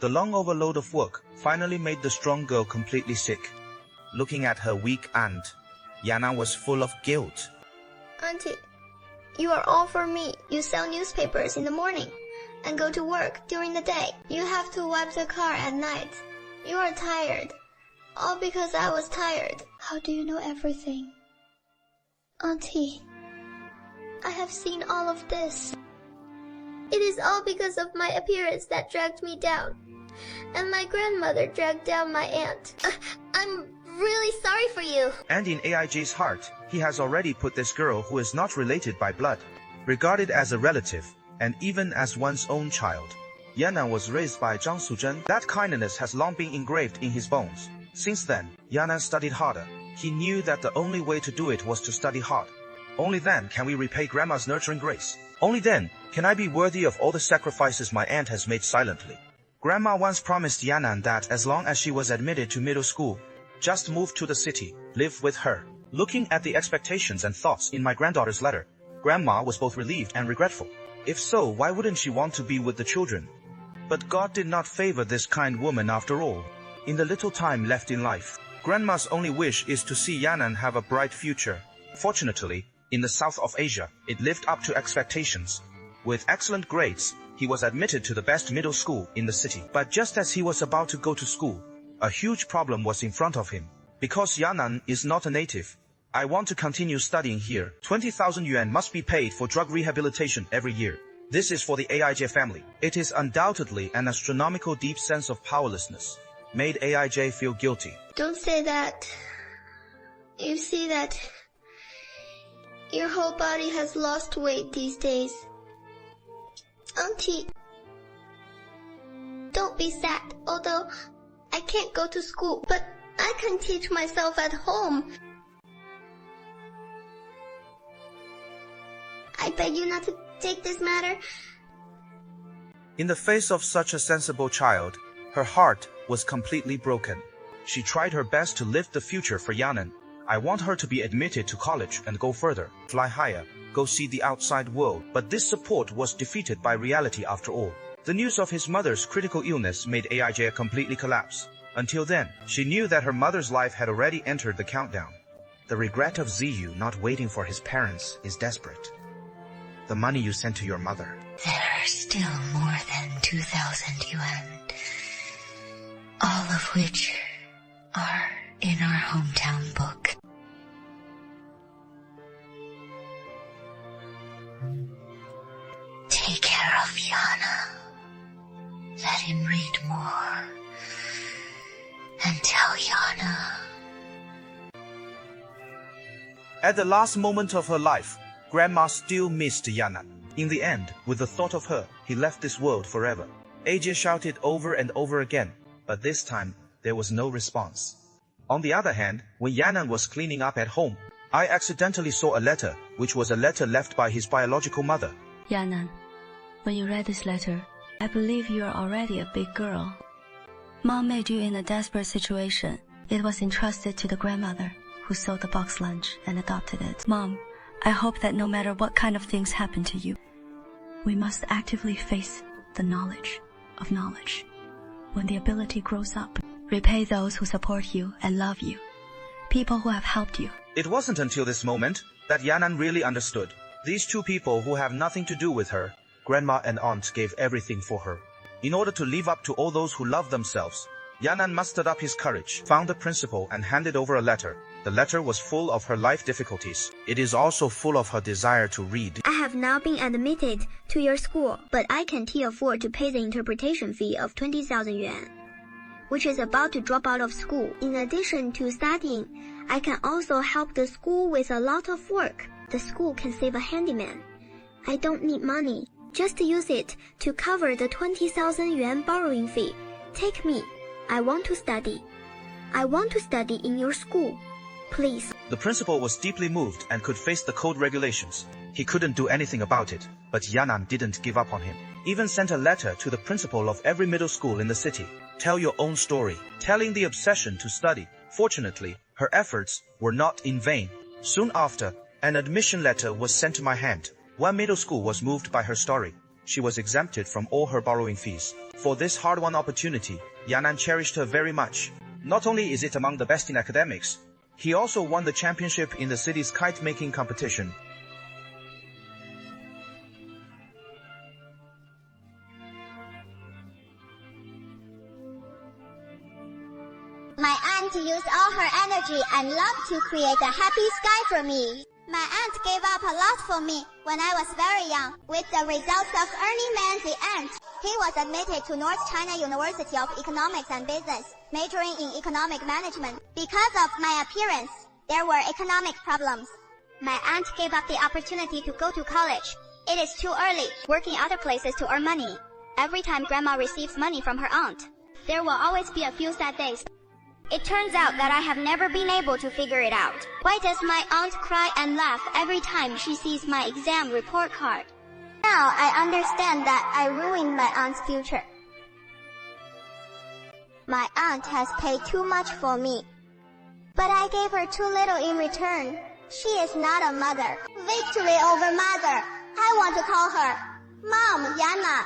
The long overload of work finally made the strong girl completely sick. Looking at her weak aunt, Yana was full of guilt. Auntie, you are all for me. You sell newspapers in the morning and go to work during the day. You have to wipe the car at night. You are tired. All because I was tired. How do you know everything? Auntie, I have seen all of this. It is all because of my appearance that dragged me down. And my grandmother dragged down my aunt. I'm really sorry for you. And in AIJ's heart, he has already put this girl who is not related by blood, regarded as a relative, and even as one's own child. Yana was raised by Zhang Suzhen. That kindness has long been engraved in his bones. Since then, Yana studied harder. He knew that the only way to do it was to study hard. Only then can we repay Grandma's nurturing grace. Only then can I be worthy of all the sacrifices my aunt has made silently. Grandma once promised Yana that as long as she was admitted to middle school, just move to the city, live with her. Looking at the expectations and thoughts in my granddaughter's letter, Grandma was both relieved and regretful. If so, why wouldn't she want to be with the children? But God did not favor this kind woman after all. In the little time left in life, Grandma's only wish is to see Yanan have a bright future. Fortunately, in the south of Asia, it lived up to expectations. With excellent grades, he was admitted to the best middle school in the city. But just as he was about to go to school, a huge problem was in front of him. Because Yanan is not a native, I want to continue studying here. 20,000 yuan must be paid for drug rehabilitation every year. This is for the AIJ family. It is undoubtedly an astronomical deep sense of powerlessness. Made AIJ feel guilty. Don't say that. You see that your whole body has lost weight these days. Auntie, don't be sad, although I can't go to school, but I can teach myself at home. I beg you not to take this matter. In the face of such a sensible child, her heart was completely broken. She tried her best to lift the future for Yanan. I want her to be admitted to college and go further, fly higher, go see the outside world. But this support was defeated by reality after all. The news of his mother's critical illness made AIJ completely collapse. Until then, she knew that her mother's life had already entered the countdown. The regret of Ziyu not waiting for his parents is desperate. The money you sent to your mother. There are still more than 2,000 yuan, all of which are in our hometown book. Take care of Yana. Let him read more. And tell Yana. At the last moment of her life, Grandma still missed Yanan. In the end, with the thought of her, he left this world forever. AJ shouted over and over again, but this time, there was no response. On the other hand, when Yanan was cleaning up at home, I accidentally saw a letter, which was a letter left by his biological mother. Yanan, when you read this letter, I believe you are already a big girl. Mom made you in a desperate situation. It was entrusted to the grandmother, who sold the box lunch and adopted it. Mom, I hope that no matter what kind of things happen to you, we must actively face the knowledge of knowledge. When the ability grows up, repay those who support you and love you, people who have helped you. It wasn't until this moment that Yanan really understood. These two people who have nothing to do with her, Grandma and Aunt, gave everything for her. In order to live up to all those who love themselves, Yanan mustered up his courage, found the principal and handed over a letter. The letter was full of her life difficulties. It is also full of her desire to read. I have now been admitted to your school, but I can't afford to pay the interpretation fee of 20,000 yuan, which is about to drop out of school. In addition to studying, I can also help the school with a lot of work. The school can save a handyman. I don't need money. Just use it to cover the 20,000 yuan borrowing fee. Take me. I want to study. I want to study in your school. Please. The principal was deeply moved and could face the code regulations. He couldn't do anything about it, but Yanan didn't give up on him. Even sent a letter to the principal of every middle school in the city. Tell your own story, telling the obsession to study. Fortunately, her efforts were not in vain. Soon after, an admission letter was sent to my hand. One middle school was moved by her story. She was exempted from all her borrowing fees. For this hard-won opportunity, Yanan cherished her very much. Not only is it among the best in academics, he also won the championship in the city's kite-making competition. My aunt used all her energy and love to create a happy sky for me. My aunt gave up a lot for me when I was very young. With the results of earning Man's aunt, he was admitted to North China University of Economics and Business, majoring in economic management. Because of my appearance, there were economic problems. My aunt gave up the opportunity to go to college. It is too early, working other places to earn money. Every time grandma receives money from her aunt, there will always be a few sad days. It turns out that I have never been able to figure it out. Why does my aunt cry and laugh every time she sees my exam report card? Now I understand that I ruined my aunt's future. My aunt has paid too much for me, but I gave her too little in return. She is not a mother. Victory over mother. I want to call her Mom Yana.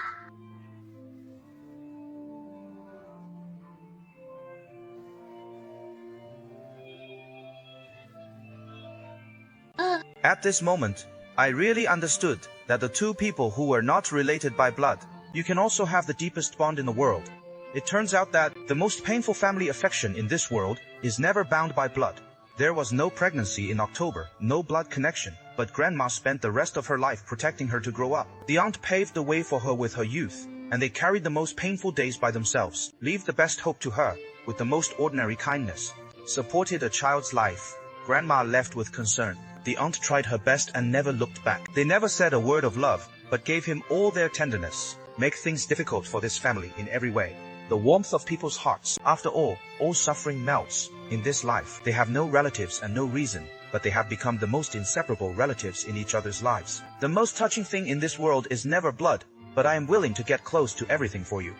At this moment, I really understood that the two people who were not related by blood, you can also have the deepest bond in the world. It turns out that the most painful family affection in this world is never bound by blood. There was no pregnancy in October, no blood connection, but grandma spent the rest of her life protecting her to grow up. The aunt paved the way for her with her youth, and they carried the most painful days by themselves, leave the best hope to her, with the most ordinary kindness, supported a child's life. Grandma left with concern. The aunt tried her best and never looked back. They never said a word of love, but gave him all their tenderness. Make things difficult for this family in every way. The warmth of people's hearts. After all suffering melts. In this life, they have no relatives and no reason, but they have become the most inseparable relatives in each other's lives. The most touching thing in this world is never blood, but I am willing to get close to everything for you.